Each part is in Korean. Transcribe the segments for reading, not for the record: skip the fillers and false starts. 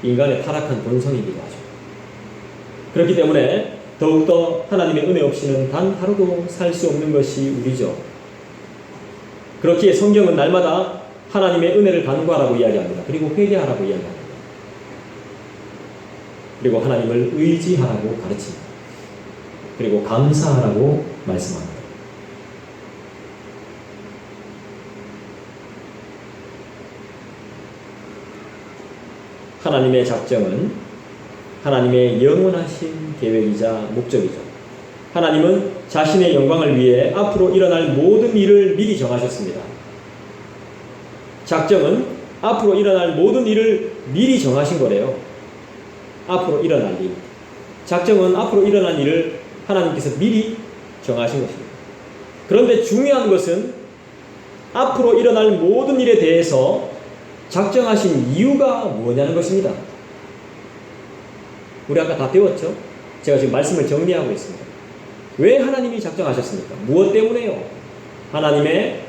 인간의 타락한 본성이기도 하죠. 그렇기 때문에 더욱더 하나님의 은혜 없이는 단 하루도 살 수 없는 것이 우리죠. 그렇기에 성경은 날마다 하나님의 은혜를 간구하라고 이야기합니다. 그리고 회개하라고 이야기합니다. 그리고 하나님을 의지하라고 가르칩니다. 그리고 감사하라고 말씀합니다. 하나님의 작정은 하나님의 영원하신 계획이자 목적이죠. 하나님은 자신의 영광을 위해 앞으로 일어날 모든 일을 미리 정하셨습니다. 작정은 앞으로 일어날 모든 일을 미리 정하신 거래요. 앞으로 일어날 일. 작정은 앞으로 일어날 일을 하나님께서 미리 정하신 것입니다. 그런데 중요한 것은 앞으로 일어날 모든 일에 대해서 작정하신 이유가 뭐냐는 것입니다. 우리 아까 다 배웠죠? 제가 지금 말씀을 정리하고 있습니다. 왜 하나님이 작정하셨습니까? 무엇 때문에요? 하나님의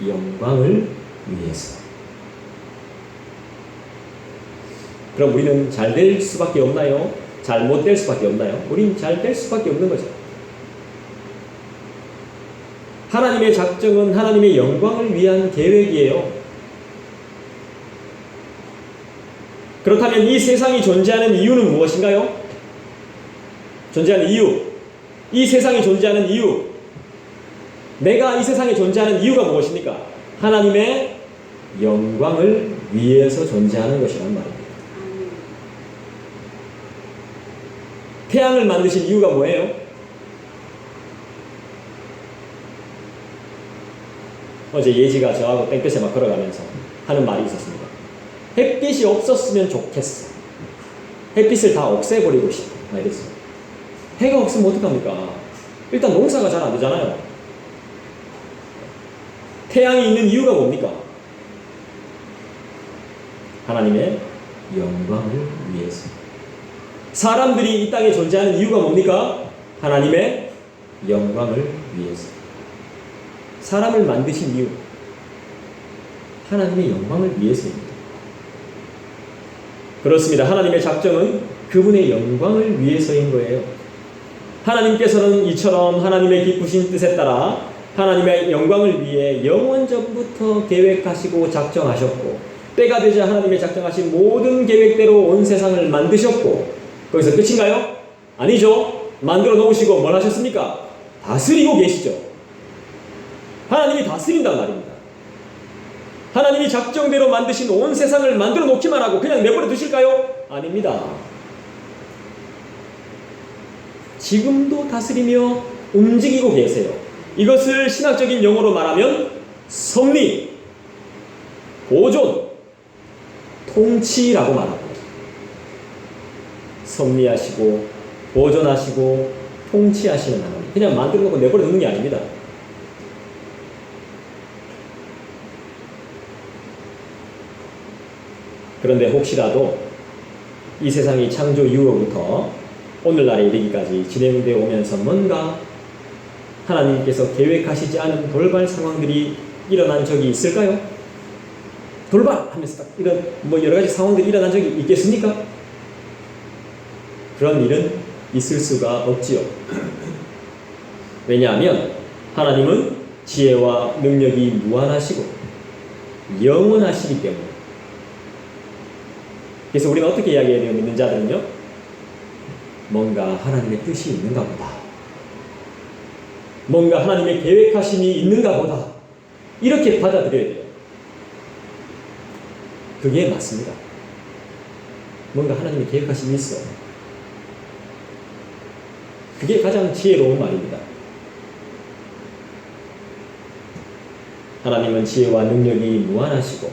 영광을 위해서. 그럼 우리는 잘 될 수밖에 없나요? 잘 못 될 수밖에 없나요? 우린 잘 될 수밖에 없는 거죠. 하나님의 작정은 하나님의 영광을 위한 계획이에요. 그렇다면 이 세상이 존재하는 이유는 무엇인가요? 존재하는 이유. 이 세상이 존재하는 이유. 내가 이 세상에 존재하는 이유가 무엇입니까? 하나님의 영광을 위해서 존재하는 것이란 말입니다. 태양을 만드신 이유가 뭐예요? 어제 예지가 저하고 땡볕에 막 걸어가면서 하는 말이 있었습니다. 햇빛이 없었으면 좋겠어. 햇빛을 다 없애버리고 싶어. 이랬어요. 해가 없으면 어떡합니까? 일단 농사가 잘 안 되잖아요. 태양이 있는 이유가 뭡니까? 하나님의 영광을 위해서. 사람들이 이 땅에 존재하는 이유가 뭡니까? 하나님의 영광을 위해서. 사람을 만드신 이유, 하나님의 영광을 위해서입니다. 그렇습니다. 하나님의 작정은 그분의 영광을 위해서인 거예요. 하나님께서는 이처럼 하나님의 기쁘신 뜻에 따라 하나님의 영광을 위해 영원전부터 계획하시고 작정하셨고, 때가 되자 하나님의 작정하신 모든 계획대로 온 세상을 만드셨고, 거기서 끝인가요? 아니죠. 만들어 놓으시고 뭘 하셨습니까? 다스리고 계시죠. 하나님이 다스린단 말입니다. 하나님이 작정대로 만드신 온 세상을 만들어 놓기만 하고 그냥 내버려 두실까요? 아닙니다. 지금도 다스리며 움직이고 계세요. 이것을 신학적인 용어로 말하면 섭리, 보존, 통치라고 말합니다. 섭리하시고 보존하시고 통치하시는 하나님. 그냥 만들어 놓고 내버려 두는 게 아닙니다. 그런데 혹시라도 이 세상이 창조 이후로부터 오늘날에 이르기까지 진행되어 오면서 뭔가 하나님께서 계획하시지 않은 돌발 상황들이 일어난 적이 있을까요? 돌발! 하면서 딱 이런 여러 가지 상황들이 일어난 적이 있겠습니까? 그런 일은 있을 수가 없지요. 왜냐하면 하나님은 지혜와 능력이 무한하시고 영원하시기 때문에. 그래서 우리는 어떻게 이야기해야 돼요? 믿는 자들은요, 뭔가 하나님의 뜻이 있는가 보다, 뭔가 하나님의 계획하심이 있는가 보다, 이렇게 받아들여야 돼요. 그게 맞습니다. 뭔가 하나님의 계획하심이 있어. 그게 가장 지혜로운 말입니다. 하나님은 지혜와 능력이 무한하시고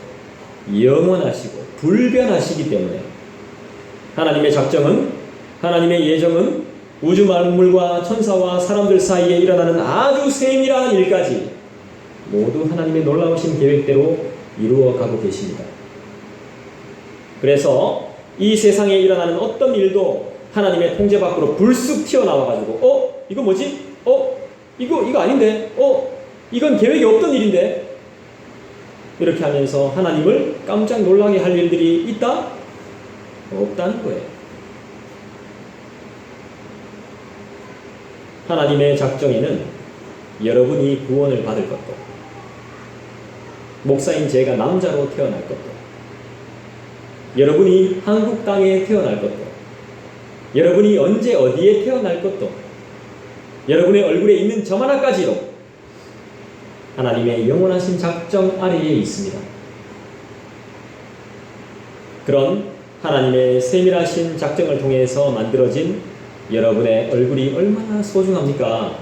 영원하시고 불변하시기 때문에 하나님의 작정은, 하나님의 예정은 우주 만물과 천사와 사람들 사이에 일어나는 아주 세밀한 일까지 모두 하나님의 놀라우신 계획대로 이루어가고 계십니다. 그래서 이 세상에 일어나는 어떤 일도 하나님의 통제 밖으로 불쑥 튀어나와가지고 이거 뭐지? 이거 아닌데? 이건 계획이 없던 일인데? 이렇게 하면서 하나님을 깜짝 놀라게 할 일들이 있다? 없다는 거예요. 하나님의 작정에는 여러분이 구원을 받을 것도, 목사인 제가 남자로 태어날 것도, 여러분이 한국 땅에 태어날 것도, 여러분이 언제 어디에 태어날 것도, 여러분의 얼굴에 있는 점 하나까지도 하나님의 영원하신 작정 아래에 있습니다. 그런 하나님의 세밀하신 작정을 통해서 만들어진 여러분의 얼굴이 얼마나 소중합니까?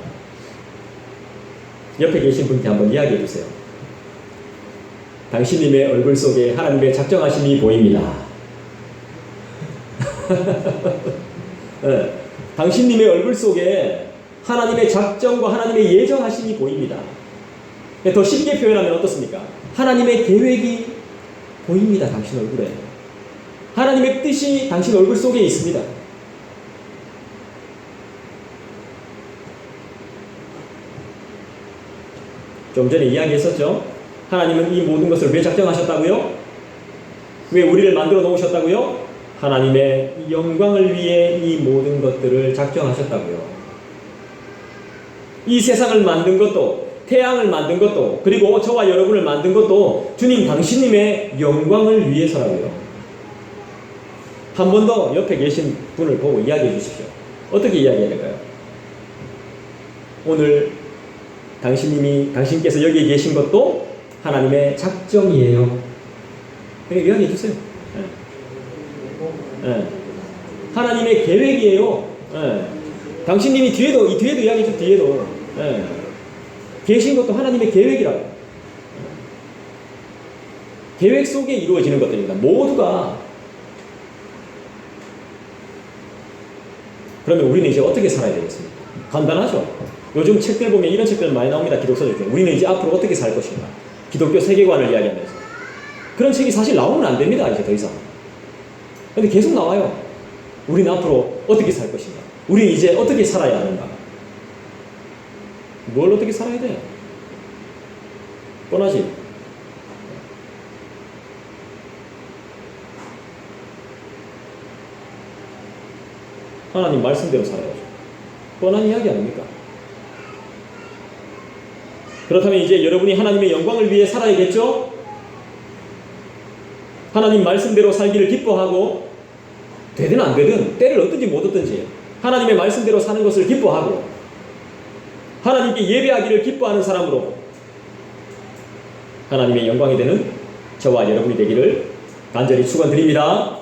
옆에 계신 분께 한번 이야기해 주세요. 당신님의 얼굴 속에 하나님의 작정하심이 보입니다. 네, 당신님의 얼굴 속에 하나님의 작정과 하나님의 예정하심이 보입니다. 더 쉽게 표현하면 어떻습니까? 하나님의 계획이 보입니다. 당신 얼굴에. 하나님의 뜻이 당신 얼굴 속에 있습니다. 좀 전에 이야기했었죠. 하나님은 이 모든 것을 왜 작정하셨다고요? 왜 우리를 만들어 놓으셨다고요? 하나님의 영광을 위해 이 모든 것들을 작정하셨다고요. 이 세상을 만든 것도, 태양을 만든 것도, 그리고 저와 여러분을 만든 것도 주님 당신님의 영광을 위해서라고요. 한 번 더 옆에 계신 분을 보고 이야기해 주십시오. 어떻게 이야기해야 될까요? 오늘 당신께서 여기에 계신 것도 하나님의 작정이에요. 그렇게 이야기해 주세요. 네. 하나님의 계획이에요. 네. 당신님이 뒤에도 이야기해 줘. 뒤에도 네. 계신 것도 하나님의 계획이라고. 계획 속에 이루어지는 것들입니다. 모두가. 그러면 우리는 이제 어떻게 살아야 되겠습니까? 간단하죠. 요즘 책들 보면 이런 책들 많이 나옵니다. 기독서들 중에. 우리는 이제 앞으로 어떻게 살 것인가. 기독교 세계관을 이야기하면서. 그런 책이 사실 나오면 안 됩니다. 이제 더 이상. 근데 계속 나와요. 우리는 앞으로 어떻게 살 것인가. 우리는 이제 어떻게 살아야 하는가. 뭘 어떻게 살아야 돼? 뻔하지? 하나님 말씀대로 살아야죠. 뻔한 이야기 아닙니까? 그렇다면 이제 여러분이 하나님의 영광을 위해 살아야겠죠? 하나님 말씀대로 살기를 기뻐하고, 되든 안 되든, 때를 얻든지 못 얻든지 하나님의 말씀대로 사는 것을 기뻐하고, 하나님께 예배하기를 기뻐하는 사람으로 하나님의 영광이 되는 저와 여러분이 되기를 간절히 축원드립니다.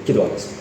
기도하겠습니다.